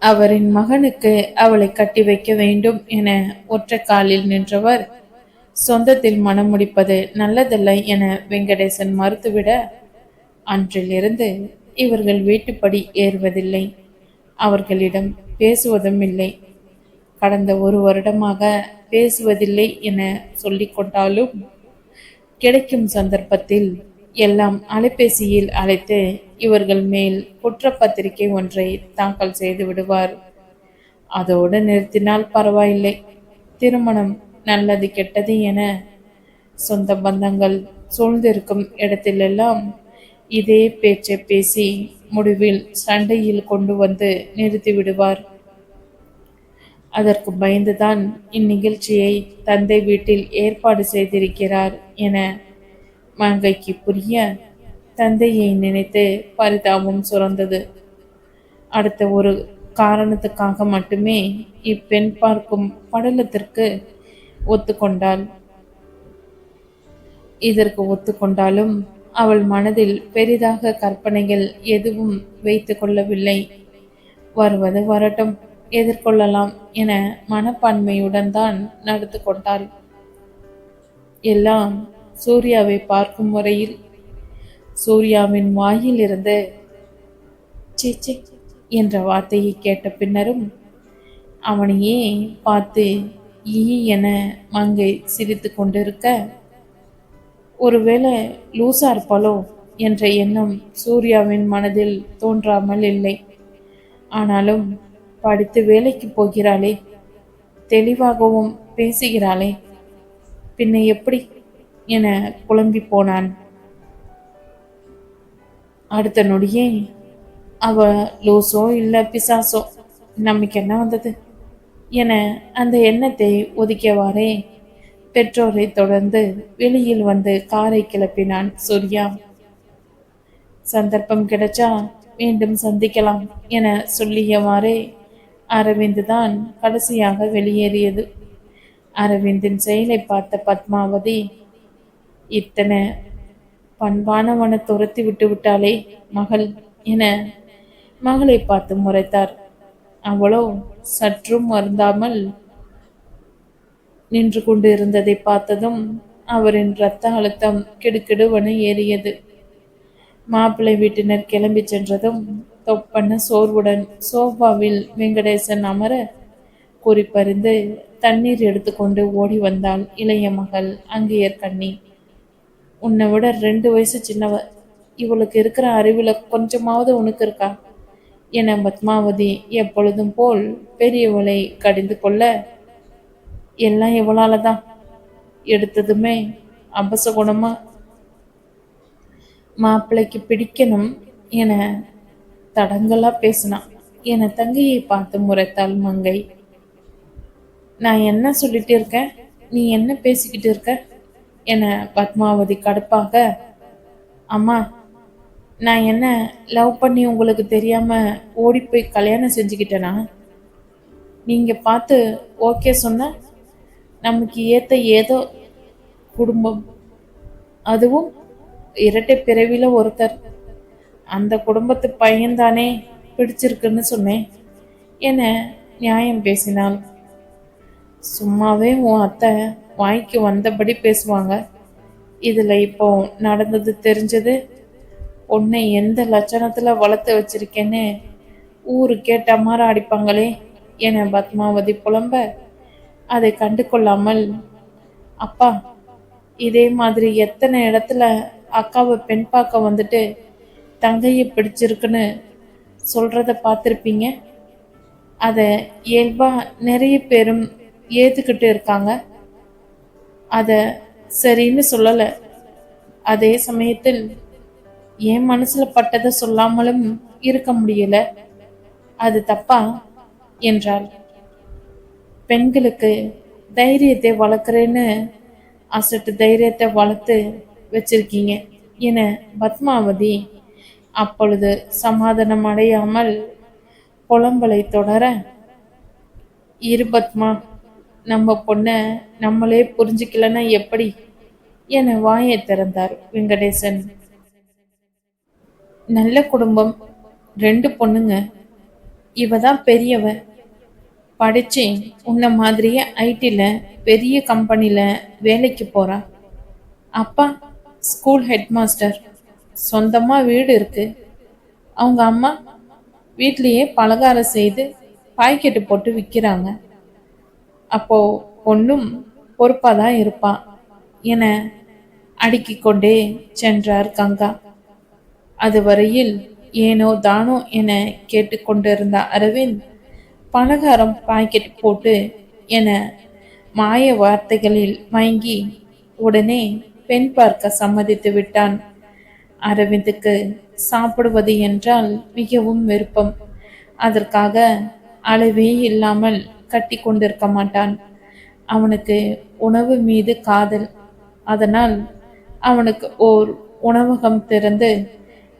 அவரின் மகனுக்கு அவளை கட்டி வைக்க வேண்டும் என ஒற்றை காலில் நின்றவர் சொந்தத்தில் மனம் முடிப்பது நல்லதல்ல என வெங்கடேசன் மறுத்துவிட, அன்றிலிருந்து இவர்கள் வீட்டுப்படி ஏறுவதில்லை, அவர்களிடம் பேசுவதும் இல்லை. கடந்த 1 வருடமாக பேசுவதில்லை என சொல்லிக் கொண்டாலும் கிடைக்கும் சந்தர்ப்பத்தில் எல்லாம் அலைபேசியில் அழைத்து இவர்கள் மேல் குற்றப்பத்திரிகை ஒன்றை தாக்கல் செய்து விடுவார். அதோடு நிறுத்தினால் பரவாயில்லை. திருமணம் நல்லது கெட்டது என சொந்த பந்தங்கள் சூழ்ந்திருக்கும் இடத்திலெல்லாம் இதே பேச்சை பேசி முடிவில் சண்டையில் கொண்டு வந்து நிறுத்தி விடுவார். அதற்கு பயந்துதான் இந்நிகழ்ச்சியை தந்தை வீட்டில் ஏற்பாடு செய்திருக்கிறார் என மங்கைக்கு புரிய, தந்தையை நினைத்து பரிதாபம் சுரந்தது. அடுத்த ஒரு காரணத்துக்காக மட்டுமே இப்பெண் பார்க்கும் படலத்திற்கு ஒத்துக்கொண்டாள். இதற்கு ஒத்துக்கொண்டாலும் அவள் மனதில் பெரிதாக கற்பனைகள் எதுவும் வைத்து கொள்ளவில்லை. வருவது வரட்டும், எதிர்கொள்ளலாம் என மனப்பான்மையுடன் தான் நடந்து கொண்டாள். எல்லாம் சூர்யாவை பார்க்கும் முறையில் சூர்யாவின் வாயில் இருந்து சீச்சி என்ற வார்த்தையை கேட்ட பின்னரும் அவனையே பார்த்து ஈ என மங்கை சிரித்து கொண்டிருக்க, ஒருவேளை லூசா இருப்பாளோ என்ற எண்ணம் சூர்யாவின் மனதில் தோன்றாமல் இல்லை. ஆனாலும் படித்து வேலைக்கு போகிறாளே, தெளிவாகவும் பேசுகிறாளே, பின்ன எப்படி என குழம்பி போனான். அடுத்த நொடியே அவ லூசோ இல்லை பிசாசோ, நமக்கு என்ன வந்தது என அந்த எண்ணத்தை ஒதுக்கியவாறே பெற்றோரை தொடர்ந்து வெளியில் வந்து காரை கிளப்பினான் சூர்யா. சந்தர்ப்பம் கிடைச்சா மீண்டும் சந்திக்கலாம் என சொல்லியவாறே அரவிந்த் தான் கடைசியாக வெளியேறியது. அரவிந்தின் செயலை பார்த்த பத்மாவதி, இத்தனை பண்பானவனை துரத்தி விட்டு விட்டாளே மகள் என மகளை பார்த்து முறைத்தார். அவளோ சற்றும் வருந்தாமல் நின்று கொண்டு இருந்ததை பார்த்ததும் அவரின் இரத்த அழுத்தம் கிடுகிடுவென ஏறியது. மாப்பிள்ளை வீட்டினர் கிளம்பி சென்றதும் தொப்பண்ண சோர்வுடன் சோஃபாவில் வெங்கடேசன் அமர குறிப்பறிந்து தண்ணீர் எடுத்துக்கொண்டு ஓடி வந்தாள் இளைய மகள் அங்கேயர் கண்ணி. உன்னை விட 2 வயசு சின்னவ, இவளுக்கு இருக்கிற அறிவில் கொஞ்சமாவது உனக்கு இருக்கா என பத்மாவதி எப்பொழுதும் போல் பெரியவளை கடிந்து கொள்ள, எல்லாம் இவளால தான், எடுத்ததுமே அபசகுணமா மாப்பிள்ளைக்கு பிடிக்கணும் என தடங்கலா பேசினான் என தங்கையை பார்த்து முறைத்தாள் மங்கை. நான் என்ன சொல்லிட்டு இருக்கேன், நீ என்ன பேசிக்கிட்டு இருக்க என பத்மாவதி கடுப்பாக, அம்மா நான் என்ன லவ் பண்ணி உங்களுக்கு தெரியாம ஓடி போய் கல்யாணம் செஞ்சுக்கிட்டேனா? நீங்க பார்த்து ஓகே சொன்ன நமக்கு ஏத்த ஏதோ குடும்பம், அதுவும் இரட்டை பிறவில ஒருத்தர், அந்த குடும்பத்து பையன்தானே பிடிச்சிருக்குன்னு சொன்னேன் என நியாயம் பேசினாள். சும்மாவே உன் அத்தை வாய்க்கு வந்தபடி பேசுவாங்க, இதுல இப்போ நடந்தது தெரிஞ்சது, உன்னை எந்த லட்சணத்துல வளர்த்து வச்சிருக்கேன்னு ஊரு கேட்ட மாதிரி அடிப்பாங்களே என பத்மாவதி புலம்ப, அதை கண்டு கொள்ளாமல், அப்பா இதே மாதிரி எத்தனை இடத்துல அக்காவை பெண் பார்க்க வந்துட்டு தங்கையை பிடிச்சிருக்குன்னு சொல்றத பார்த்துருப்பீங்க. அதை இயல்பா நிறைய பேரும் ஏத்துக்கிட்டு இருக்காங்க. அத சரின்னு சொல்லல, அதே சமயத்தில் என் மனசுல பட்டதை சொல்லாமலும் இருக்க முடியல, அது தப்பா என்றாள். பெண்களுக்கு தைரியத்தை வளர்க்குறேன்னு அசட்டு தைரியத்தை வளர்த்து வச்சிருக்கீங்க என பத்மாவதி அப்பொழுது சமாதானம் அடையாமல் புலம்பலை தொடர, இரு பத்மா, நம்ம பொண்ண நம்மளே புரிஞ்சுக்கலன்னா எப்படி என வாயை திறந்தார் வெங்கடேசன். நல்ல குடும்பம், 2 பொண்ணுங்க, இவ தான் பெரியவ, படிச்சு உன்ன மாதிரியே ஐடில பெரிய கம்பெனில வேலைக்கு போறா. அப்பா ஸ்கூல் ஹெட் மாஸ்டர், சொந்தமா வீடு இருக்கு. அவங்க அம்மா வீட்லயே பலகாரம் செய்து பாக்கெட்டு போட்டு விற்கிறாங்க. அப்போ பொண்ணும் பொறுப்பாதான் இருப்பா என அடுக்கிக் கொண்டே சென்றார் கங்கா. அதுவரையில் ஏனோ தானோ என கேட்டுக்கொண்டிருந்த அரவிந்த் பலகாரம் பாக்கெட் போட்டு என மாய வார்த்தைகளில் மயங்கி உடனே பெண் பார்க்க சம்மதித்து விட்டான். அரவிந்துக்கு சாப்பிடுவது என்றால் மிகவும் விருப்பம். அதற்காக அளவே இல்லாமல் கட்டி கொண்டிருக்க மாட்டான். அவனுக்கு உணவு மீது காதல். அதனால் அவனுக்கு ஓர் உணவகம் திறந்து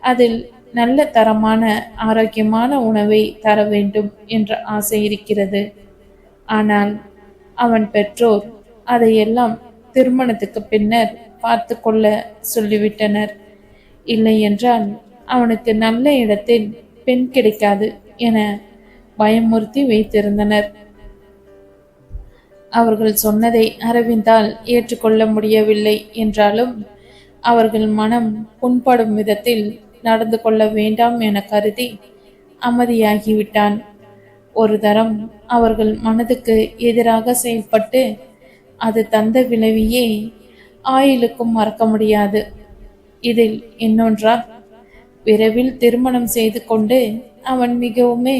அதில் நல்ல தரமான ஆரோக்கியமான உணவை தர வேண்டும் என்ற ஆசை இருக்கிறது. ஆனால் அவன் பெற்றோர் அதையெல்லாம் திருமணத்துக்கு பின்னர் பார்த்து கொள்ள சொல்லிவிட்டனர். இல்லை என்றால் அவனுக்கு நல்ல இடத்தில் பெண் கிடைக்காது என பயமுறுத்தி வைத்திருந்தனர். அவர்கள் சொன்னதை அரவிந்தால் ஏற்றுக்கொள்ள முடியவில்லை என்றாலும் அவர்கள் மனம் புண்படும் விதத்தில் நடந்து கொள்ள வேண்டாம் என கருதி அமைதியாகிவிட்டான். ஒரு தரம் அவர்கள் மனதுக்கு எதிராக செயல்பட்டு அது தந்த விளைவையே ஆயுளுக்கும் மறக்க முடியாது. இதில் இன்னொன்றா, விரைவில் திருமணம் செய்து கொண்டு அவன் மிகவுமே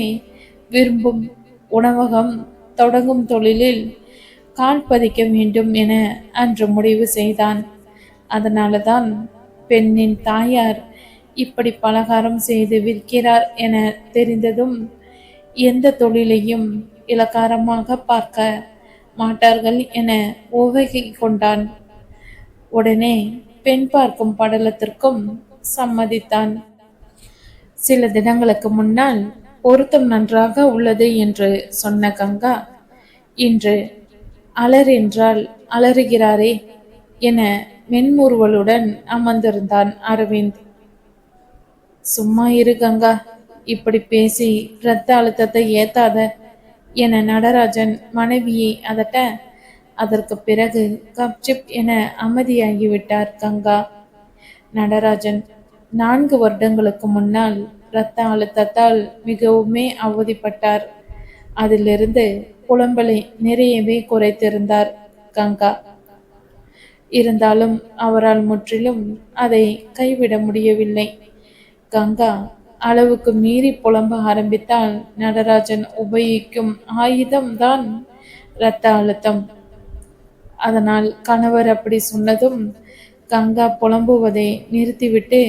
விரும்பும் உணவகம் தொடங்கும் தொழிலில் கால் பதிக்க வேண்டும் என அன்று முடிவு செய்தான். அதனால்தான் பெண்ணின் தாயார் இப்படி பலகாரம் செய்து விற்கிறார் என தெரிந்ததும் எந்த தொழிலையும் இலக்காரமாக பார்க்க மாட்டார்கள் என உவகை கொண்டான். உடனே பெண் பார்க்கும் படலத்திற்கும் சம்மதித்தான். சில தினங்களுக்கு முன்னால் பொருத்தம் நன்றாக உள்ளது என்று சொன்ன கங்கா இன்று அலர் என்றால் அலறுகிறாரே என மென்முறுவலுடன் அமர்ந்திருந்தான் அரவிந்த். சும்மா இரு கங்கா, இப்படி பேசி இரத்த அழுத்தத்தை ஏத்தாத என நடராஜன் மனைவியை அதட்ட, அதற்கு பிறகு கப்சிப் என அமைதியாகிவிட்டார் கங்கா. நடராஜன் 4 வருடங்களுக்கு முன்னால் இரத்த அழுத்தத்தால் மிகவுமே அவதிப்பட்டார். அதிலிருந்து புலம்பலை நிறையவே குறைத்திருந்தார் கங்கா. இருந்தாலும் அவரால் முற்றிலும் அதை கைவிட முடியவில்லை. கங்கா அளவுக்கு மீறி புலம்ப ஆரம்பித்தால் நடராஜன் உபயோகிக்கும் ஆயுதம்தான் இரத்த அழுத்தம். அதனால் கணவர் அப்படி சொன்னதும் கங்கா புலம்புவதை நிறுத்திவிட்டு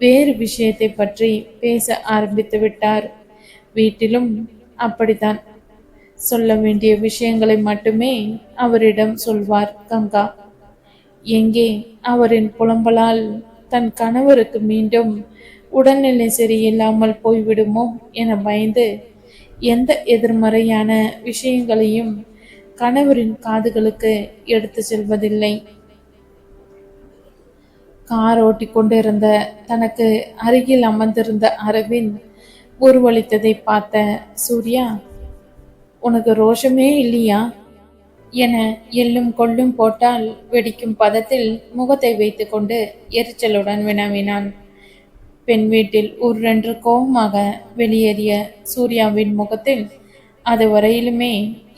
வேறு விஷயத்தை பற்றி பேச ஆரம்பித்து விட்டார். வீட்டிலும் அப்படித்தான். சொல்ல வேண்டிய விஷயங்களை மட்டுமே அவரிடம் சொல்வார் கங்கா. எங்கே அவரின் புலம்பலால் தன் கணவருக்கு மீண்டும் உடல்நிலை சரியில்லாமல் போய்விடுமோ என பயந்து எந்த எதிர்மறையான விஷயங்களையும் கணவரின் காதுகளுக்கு எடுத்து செல்வதில்லை. கார் ஓட்டி கொண்டிருந்த தனக்கு அருகில் அமர்ந்திருந்த அரவிந்த் உருவளித்ததை பார்த்த சூர்யா, உனக்கு ரோஷமே இல்லையா என எள்ளும் கொள்ளும் போட்டால் வெடிக்கும் பதத்தில் முகத்தை வைத்து கொண்டு எரிச்சலுடன் வினவினான். பெண் வீட்டில் உருரென்று கோபமாக வெளியேறிய சூர்யாவின் முகத்தில் அதுவரையிலுமே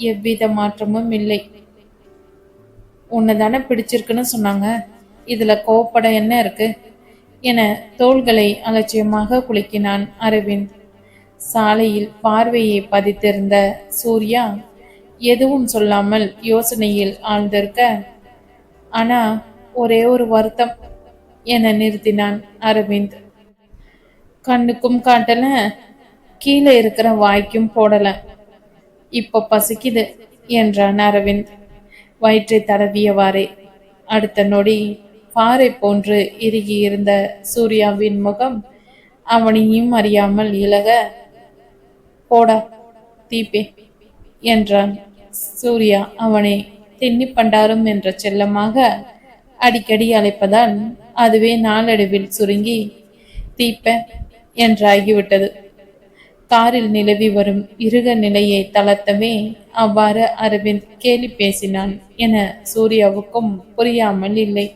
எவ்வித மாற்றமும் இல்லை. உன்னை பிடிச்சிருக்குன்னு சொன்னாங்க, இதுல கோவப்பட என்ன இருக்கு என தோள்களை அலட்சியமாக குலுக்கினான் அரவிந்த். சாலையில் பார்வையை பதித்திருந்த சூர்யா எதுவும் சொல்லாமல் யோசனையில் ஆழ்ந்திருக்க, ஆனா ஒரே ஒரு வருத்தம் என நிறுத்தினான் அரவிந்த். கண்ணுக்கும் காட்டல, கீழே இருக்கிற வாய்க்கும் போடல, இப்ப பசிக்குது என்றான் அரவிந்த் வயிற்றை தடவியவாறே. அடுத்த நொடி பாறை போன்று இறுகியிருந்த சூர்யாவின் முகம் அவனையும் அறியாமல் இலக, போடா தீப்பே என்றான். சூர்யா அவனை தின்னிப்பண்டாரும் என்ற செல்லமாக அடிக்கடி அழைப்பதால் அதுவே நாளடைவில் சுருங்கி தீப்ப என்றாகிவிட்டது. காரில் நிலவி வரும் இருக நிலையை தளர்த்தவே அவ்வாறு அரவிந்த் கேலி பேசினான் என சூர்யாவுக்கும் புரியாமல் இல்லை.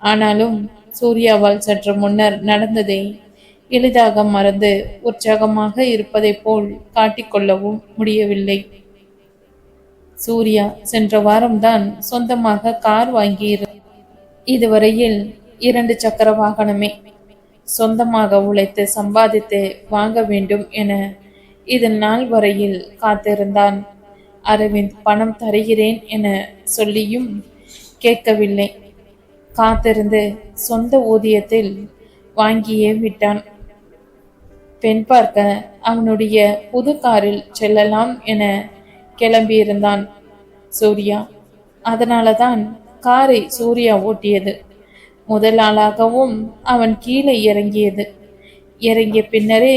ஆனாலும் சூர்யாவால் சற்று முன்னர் நடந்ததை எளிதாக மறந்து உற்சாகமாக இருப்பதைப் போல் காட்டிக்கொள்ளவும் முடியவில்லை. சூர்யா சென்ற வாரம்தான் சொந்தமாக கார் வாங்கியிருந்தார். இதுவரையில் 2 சக்கர வாகனமே. சொந்தமாக உழைத்து சம்பாதித்து வாங்க வேண்டும் என இது நாள் வரையில் காத்திருந்தான். அரவிந்த் பணம் தருகிறேன் என சொல்லியும் கேட்கவில்லை. காத்திருந்து சொந்த ஊதியத்தில் வாங்கியே விட்டான். பெண் பார்க்க அவனுடைய புது காரில் செல்லலாம் என கிளம்பியிருந்தான் சூர்யா. அதனாலதான் காரை சூர்யா ஓட்டியது. முதல் ஆளாகவும் அவன் கீழே இறங்கியது. இறங்கிய பின்னரே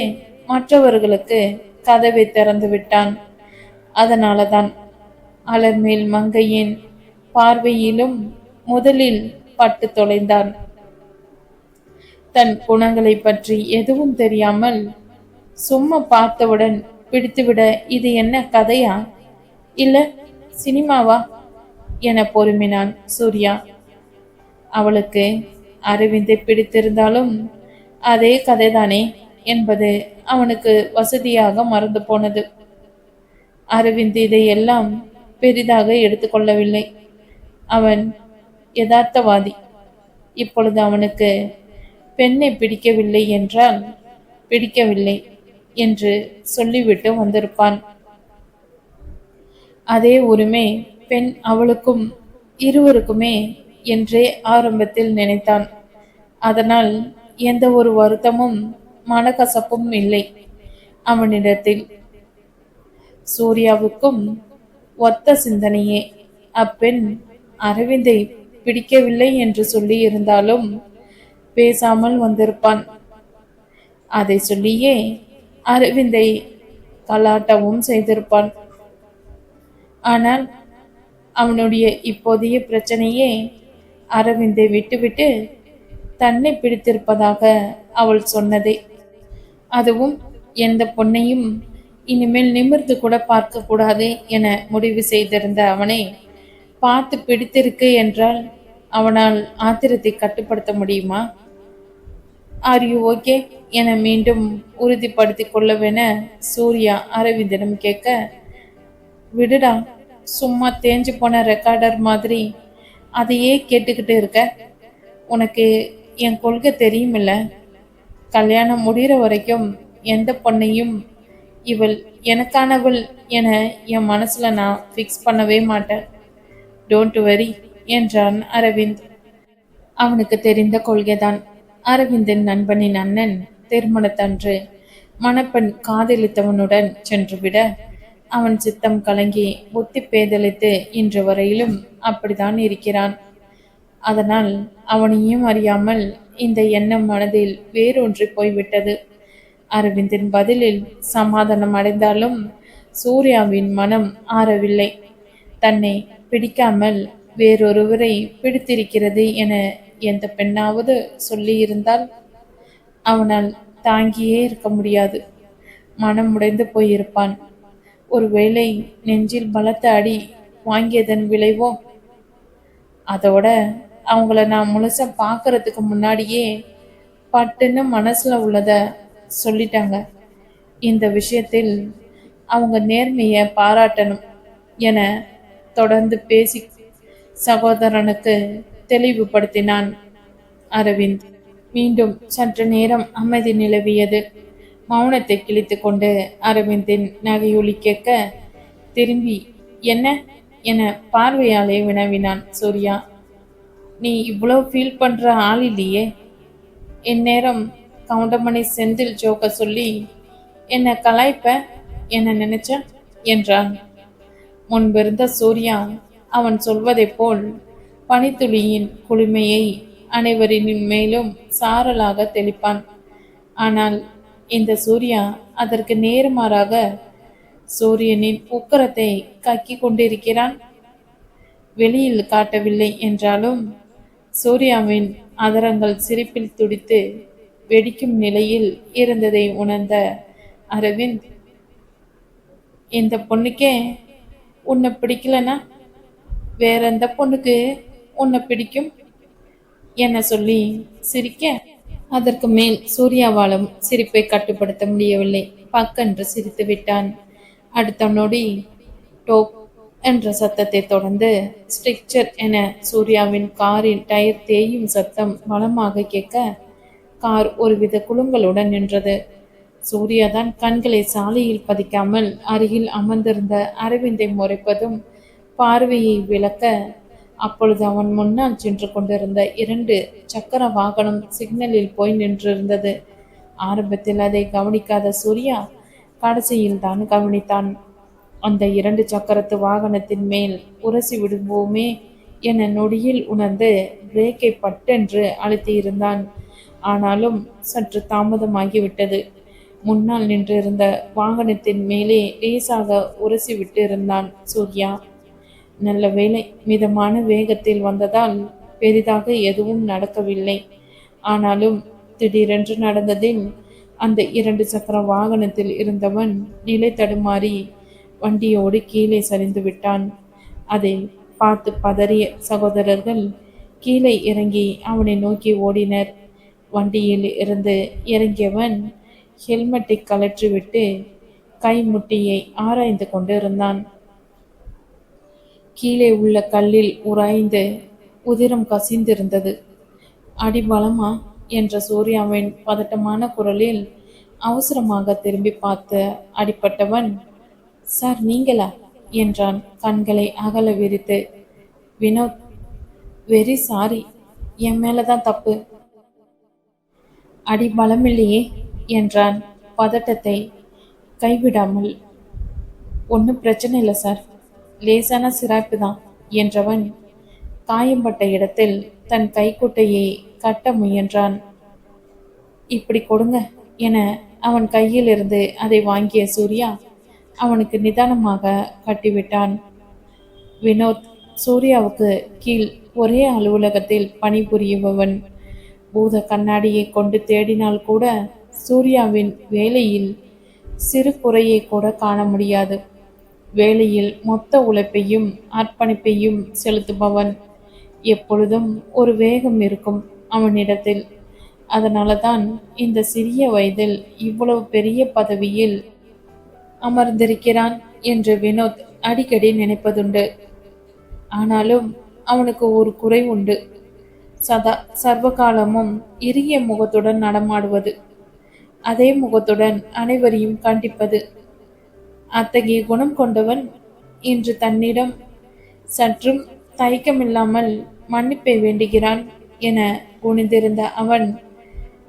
மற்றவர்களுக்கு கதவை திறந்து விட்டான். அதனாலதான் அலர்மேல் மங்கையின் பார்வையிலும் முதலில் பட்டு தொலைந்தான். தன் குணங்களை பற்றி எதுவும் தெரியாமல் சும்மா பார்த்தவுடன் பிடித்துவிட இது என்ன கதையா இல்ல சினிமாவா என பொறுமினான் சூர்யா. அவளுக்கு அரவிந்தை பிடித்திருந்தாலும் அதே கதைதானே என்பது அவனுக்கு வசதியாக மறந்து போனது. அரவிந்த் இதையெல்லாம் பெரிதாக எடுத்துக்கொள்ளவில்லை. அவன் யதார்த்தவாதி. இப்பொழுது அவனுக்கு பெண்ணை பிடிக்கவில்லை என்றால் பிடிக்கவில்லை என்று சொல்லிவிட்டு வந்திருப்பான். அதே உரிமை பெண் அவளுக்கும் இருவருக்குமே என்றே ஆரம்பத்தில் நினைத்தான். அதனால் எந்த ஒரு வருத்தமும் மனக்கசப்பும் இல்லை அவனிடத்தில். சூர்யாவுக்கும் ஒத்த சிந்தனையே. அப்பெண் அரவிந்தை பிடிக்கவில்லை என்று சொல்லி இருந்தாலும் பேசாமல் வந்திருப்பான். அதை சொல்லியே அரவிந்தை கலாட்டவும் செய்திருப்பான். ஆனால் அவனுடைய இப்போதைய பிரச்சனையே அரவிந்தை விட்டுவிட்டு தன்னை பிடித்திருப்பதாக அவள் சொன்னதே. அதுவும் எந்த பொண்ணையும் இனிமேல் நிமிர்ந்து கூட பார்க்க கூடாது என முடிவு செய்திருந்த அவனை பார்த்து பிடித்திருக்கு என்றால் அவனால் ஆத்திரத்தை கட்டுப்படுத்த முடியுமா? ஆர் யூ ஓகே என மீண்டும் உறுதிப்படுத்திக் கொள்ளவென சூர்யா அரவிந்திடம் கேட்க, விடுடா, சும்மா தேஞ்சு போன ரெக்கார்டர் மாதிரி அதையே கேட்டுக்கிட்டு இருக்க. உனக்கு என் கொள்கை தெரியுமில்ல. கல்யாணம் முடிகிற வரைக்கும் எந்த பொண்ணையும் இவள் எனக்கானவள் என என் மனசுல நான் ஃபிக்ஸ் பண்ணவே மாட்டேன். டோன்ட் வெரி என்றான் அரவிந்த். அவனுக்கு தெரிந்த கொள்கைதான். அரவிந்தின் நண்பனின் அண்ணன் திருமணத்தன்று மணப்பெண் காதலித்தவனுடன் சென்றுவிட அவன் சித்தம் கலங்கி புத்தி பேதலித்து இன்று வரையிலும் அப்படித்தான் இருக்கிறான். அதனால் அவனையும் அறியாமல் இந்த எண்ணம் மனதில் வேரூன்றி போய்விட்டது. அரவிந்தின் பதிலில் சமாதானம் அடைந்தாலும் சூர்யாவின் மனம் ஆறவில்லை. தன்னை பிடிக்காமல் வேறொருவரை பிடித்திருக்கிறது என எந்த பெண்ணாவது சொல்லியிருந்தால் அவனால் தாங்கியே இருக்க முடியாது. மனம் உடைந்து போயிருப்பான். ஒருவேளை நெஞ்சில் பலத்த அடி வாங்கியதன் விளைவோ? அதோட அவங்கள நான் முழுசா பார்க்கறதுக்கு முன்னாடியே பட்டுன்னு மனசுல உள்ளத சொல்லிட்டாங்க. இந்த விஷயத்தில் அவங்க நேர்மையை பாராட்டணும் என தொடர்ந்து பேசி சகோதரனுக்கு தெளிவுபடுத்தினான் அரவிந்த். மீண்டும் சற்று நேரம் அமைதி நிலவியது. மௌனத்தை கிழித்து கொண்டு அரவிந்தின் நகையொலி கேட்க திரும்பி என்ன என பார்வையாலே வினவினான் சூர்யா. நீ இவ்வளோ ஃபீல் பண்ற ஆள் இல்லையே. இந்நேரம் கவுண்டமணி செந்தில் ஜோக்க சொல்லி என்ன கலாய்ப்ப என்ன நினைச்ச என்றான். முன்பிருந்த சூர்யா அவன் சொல்வதைப் போல் பனித்துளியின் குளுமையை அனைவரின் மேலும் சாரலாக தெளிப்பான். ஆனால் இந்த சூர்யா அதற்கு நேர்மாறாக சூரியனின் உக்கரத்தை கக்கி கொண்டிருக்கிறான். வெளியில் காட்டவில்லை என்றாலும் சூர்யாவின் அதரங்கள் சிரிப்பில் துடித்து வெடிக்கும் நிலையில் இருந்ததை உணர்ந்த அரவிந்த், இந்த பொண்ணுக்கே உன்னை பிடிக்கலனா வேற எந்த பொண்ணுக்கு உன்னை பிடிக்கும் என சொல்லி சிரிக்க, அதற்கு மேல் சூர்யாவாலும் சிரிப்பை கட்டுப்படுத்த முடியவில்லை. பக்கென்று சிரித்து விட்டான். அடுத்த நொடி டோப் என்ற சத்தத்தை தொடர்ந்து ஸ்ட்ரிக்சர் என சூர்யாவின் காரின் டயர் தேயும் சத்தம் பலமாக கேட்க, கார் ஒருவித குலுங்கலுடன் நின்றது. சூர்யாதான் கண்களை சாலையில் பதிக்காமல் அருகில் அமர்ந்திருந்த அரவிந்தை முறைப்பதும் பார்வையை விளக்க, அப்பொழுது அவன் முன்னால் சென்று கொண்டிருந்த 2 சக்கர வாகனம் சிக்னலில் போய் நின்றிருந்தது. ஆரம்பத்தில் அதை கவனிக்காத சூர்யா கடைசியில் தான் கவனித்தான். அந்த 2 சக்கரத்து வாகனத்தின் மேல் உரசி விடுவோமே என நொடியில் உணர்ந்து பிரேக்கை பட்டென்று அழுத்தியிருந்தான். ஆனாலும் சற்று தாமதமாகிவிட்டது. முன்னால் நின்றிருந்த வாகனத்தின் மேலே லேசாக உரசி விட்டு இருந்தான் சூர்யா. நல்ல வேளை மிதமான வேகத்தில் வந்ததால் பெரிதாக எதுவும் நடக்கவில்லை. ஆனாலும் திடீரென்று நடந்ததில் அந்த 2 சக்கர வாகனத்தில் இருந்தவன் நிலை தடுமாறி வண்டியோடு கீழே சரிந்து விட்டான். அதை பார்த்து பதறிய சகோதரர்கள் கீழே இறங்கி அவனை நோக்கி ஓடினர். வண்டியில் இருந்து இறங்கியவன் ஹெல்மெட்டை கழற்றிவிட்டு கைமுட்டியை ஆராய்ந்து கொண்டிருந்தான். கீழே உள்ள கல்லில் உராய்ந்து உதிரம் கசிந்திருந்தது. அடிபலமா என்ற சூர்யாவின் பதட்டமான குரலில் அவசரமாக திரும்பி பார்த்து அடிப்பட்டவன், சார் நீங்களா என்றான் கண்களை அகல விரித்து. வினோத், வெரி சாரி, என் மேலதான் தப்பு. அடி பலமில்லையே என்றான் பதட்டத்தை கைவிடாமல். ஒன்றும் பிரச்சனை இல்லை சார், லேசான சிராய்ப்பு தான் என்றவன் காயம்பட்ட இடத்தில் தன் கைக்குட்டையை கட்ட முயன்றான். இப்படி கொடுங்க என அவன் கையில் இருந்து அதை வாங்கிய சூர்யா அவனுக்கு நிதானமாக கட்டிவிட்டான். வினோத் சூர்யாவுக்கு கீழ் ஒரே அலுவலகத்தில் பணிபுரியுபவன். பூத கண்ணாடியை கொண்டு தேடினால் கூட சூர்யாவின் வேலையில் சிறு குறையை கூட காண முடியாது. வேலையில் மொத்த உழைப்பையும் அர்ப்பணிப்பையும் செலுத்துபவன். எப்பொழுதும் ஒரு வேகம் இருக்கும் அவனிடத்தில். அதனால தான் இந்த சிறிய வயதில் இவ்வளவு பெரிய பதவியில் அமர்ந்திருக்கிறான் என்று வினோத் அடிக்கடி நினைப்பதுண்டு. ஆனாலும் அவனுக்கு ஒரு குறை உண்டு. சர்வகாலமும் இறுகிய முகத்துடன் நடமாடுவது, அதே முகத்துடன் அனைவரையும் கண்டிப்பது. அத்தகைய குணம் கொண்டவன் இன்று தன்னிடம் சற்றும் தயக்கமில்லாமல் மன்னிப்பை வேண்டுகிறான் என குனிந்திருந்த அவன்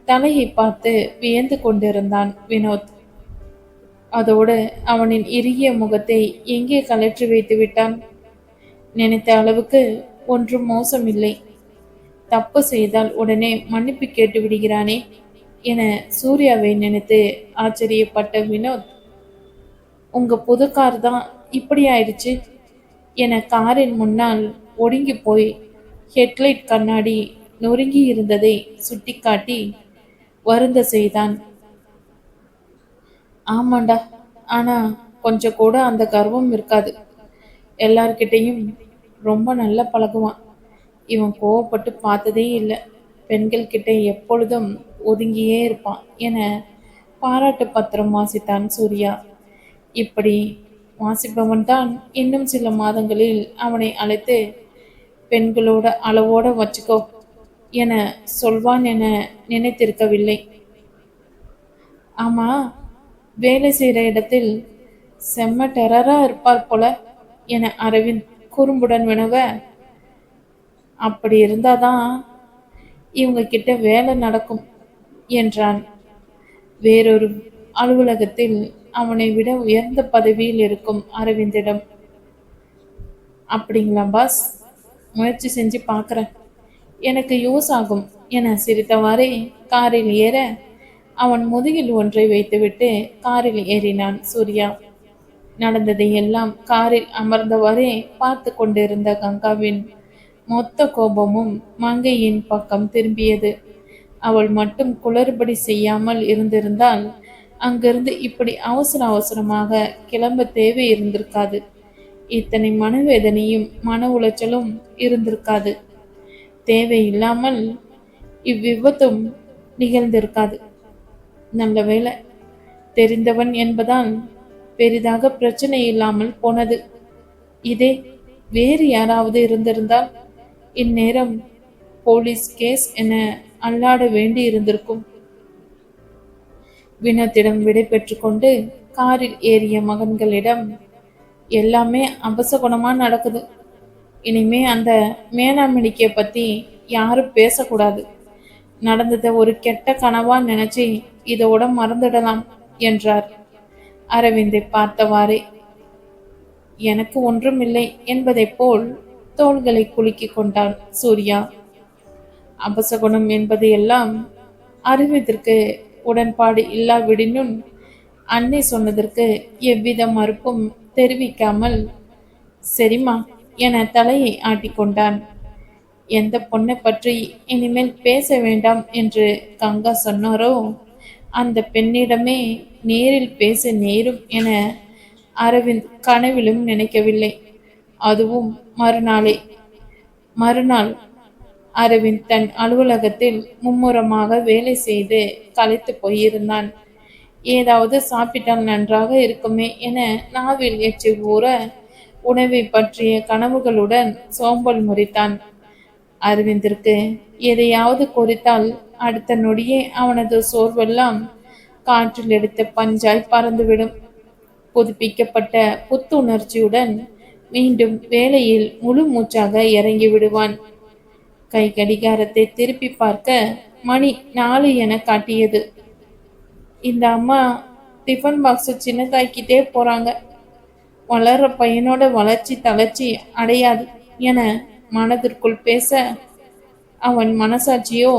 தலையை பார்த்து வியந்து கொண்டிருந்தான் வினோத். அதோடு அவனின் இறுகிய முகத்தை எங்கே கலற்றி வைத்து விட்டான்? நினைத்த அளவுக்கு ஒன்றும் மோசமில்லை. தப்பு செய்தால் உடனே மன்னிப்பு கேட்டு விடுகிறானே என சூர்யாவை நினைத்து ஆச்சரியப்பட்ட வினோத், உங்க புது கார் தான் இப்படி ஆயிடுச்சு என காரின் முன்னால் ஒடுங்கி போய் ஹெட்லைட் கண்ணாடி நொறுங்கி இருந்ததை சுட்டிக்காட்டி வருந்த செய்தான். ஆமாண்டா, ஆனா கொஞ்சம் கூட அந்த கர்வம் இருக்காது. எல்லார்கிட்டையும் ரொம்ப நல்லா பழகுவான். இவன் கோவப்பட்டு பார்த்ததே இல்லை. பெண்கள் கிட்ட எப்பொழுதும் ஒதுங்கியே இருப்பான் என பாராட்டு பத்திரம் வாசித்தான் சூர்யா. இப்படி வாசிப்பவன் தான் இன்னும் சில மாதங்களில் அவனை அழைத்து பெண்களோட அளவோட வச்சுக்கோ என சொல்வான் என நினைத்திருக்கவில்லை. ஆமா, வேலை செய்கிற இடத்தில் செம்ம டெரரா இருப்பார் போல என அரவிந்த் குறும்புடன் வினவ, அப்படி இருந்தாதான் இவங்க கிட்ட வேலை நடக்கும் என்றான். வேறொரு அலுவலகத்தில் அவனை விட உயர்ந்த பதவியில் இருக்கும் அரவிந்திடம். அப்படிங்களா பாஸ், முயற்சி செஞ்சு பார்க்குறேன், எனக்கு யூஸ் ஆகும் என சிரித்தவாறே காரில் ஏற அவன் முதுகில் ஒன்றை வைத்துவிட்டு காரில் ஏறினான் சூர்யா. நடந்ததை எல்லாம் காரில் அமர்ந்தவாறே பார்த்து கொண்டிருந்த கங்காவின் மொத்த கோபமும் மங்கையின் பக்கம் திரும்பியது. அவள் மட்டும் குளறுபடி செய்யாமல் இருந்திருந்தால் அங்கிருந்து இப்படி அவசர அவசரமாக கிளம்ப தேவை இருந்திருக்காது. இத்தனை மனவேதனையும் மன உளைச்சலும் இருந்திருக்காது. தேவையில்லாமல் இவ்விபத்தும் நிகழ்ந்திருக்காது. நல்ல வேளை, தெரிந்தவன் என்பதால் பெரிதாக பிரச்சனை இல்லாமல் போனது. இதே வேறு யாராவது இருந்திருந்தால் இந்நேரம் போலீஸ் கேஸ் என அல்லாட வேண்டி இருந்திருக்கும். வினோத்திடம் விடை பெற்று கொண்டு காரில் ஏறிய மகன்களிடம், எல்லாமே அபசகுணமா நடக்குது. இனிமே அந்த மேனாமினிக்கிய பத்தி யாரும் பேசக்கூடாது. நடந்ததை ஒரு கெட்ட கனவா நினைச்சு இதோட மறந்துடலாம் என்றார் அரவிந்தை பார்த்தவாறே. எனக்கு ஒன்றுமில்லை என்பதை போல் தோள்களை குலுக்கிக் கொண்டான் சூர்யா. அபசகுணம் என்பது எல்லாம் அரவிந்திற்கு உடன்பாடு இல்லாவிடினும் அன்னை சொன்னதற்கு எவ்வித மறுப்பும் தெரிவிக்காமல் சரிமா என தலையை ஆட்டிக்கொண்டான். எந்த பொண்ணை பற்றி இனிமேல் பேச வேண்டாம் என்று கங்கா சொன்னாரோ அந்த பெண்ணிடமே நேரில் பேச நேரும் என அரவிந்த் கனவிலும் நினைக்கவில்லை. அதுவும் மறுநாள் அரவிந்த் தன் அலுவலகத்தில் மும்முரமாக வேலை செய்து களைத்து போயிருந்தான். ஏதாவது சாப்பிட்டால் நன்றாக இருக்குமே என நாவில் எச்சி ஊற உணவை பற்றிய கனவுகளுடன் சோம்பல் முறித்தான். அரவிந்திற்கு எதையாவது குறித்தால் அடுத்த நொடியே அவனது சோர்வெல்லாம் காற்றில் எடுத்த பஞ்சாய் பறந்துவிடும். புதுப்பிக்கப்பட்ட புத்துணர்ச்சியுடன் மீண்டும் வேலையில் முழு மூச்சாக இறங்கி விடுவான். கை கடிகாரத்தை திருப்பி பார்க்க மணி 4 என காட்டியது. இந்த அம்மா டிஃபன் பாக்ஸ் சின்னதாக்கிட்டே போறாங்க. வளர்ற பையனோட வளர்ச்சி தளர்ச்சி அடையாது என மனதிற்குள் பேச, அவன் மனசாட்சியோ,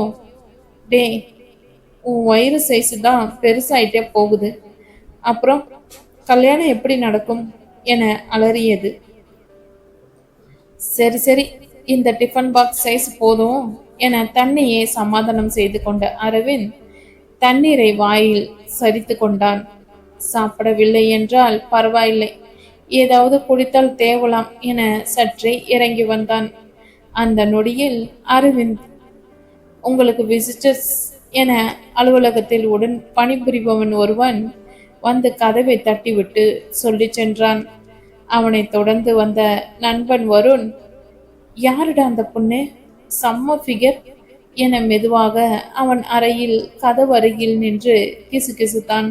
டே உன் வயிறு சைஸு தான் பெருசாயிட்டே போகுது, அப்புறம் கல்யாணம் எப்படி நடக்கும் என அலறியது. சரி சரி, இந்த டிஃபன் பாக்ஸ் சைஸ் போதும் என தன்னையே சமாதானம் செய்து கொண்ட அரவிந்த் தண்ணீரை வாயில் சரித்து கொண்டான். சாப்பிடவில்லை என்றால் பரவாயில்லை, ஏதாவது குடித்தால் தேவலாம் என சற்றே இறங்கி வந்தான். அந்த நொடியில் அரவிந்த், உங்களுக்கு விசிட்டர்ஸ் என அலுவலகத்தில் உடன் பணிபுரிபவன் ஒருவன் வந்து கதவை தட்டிவிட்டு சொல்லி சென்றான். அவனை தொடர்ந்து வந்த நண்பன் வருண், யாருடா அந்த பொண்ணு, செம்ம ஃபிகர் என மெதுவாக அவன் அறையில் கதவருகில் நின்று கிசுகிசுத்தான்.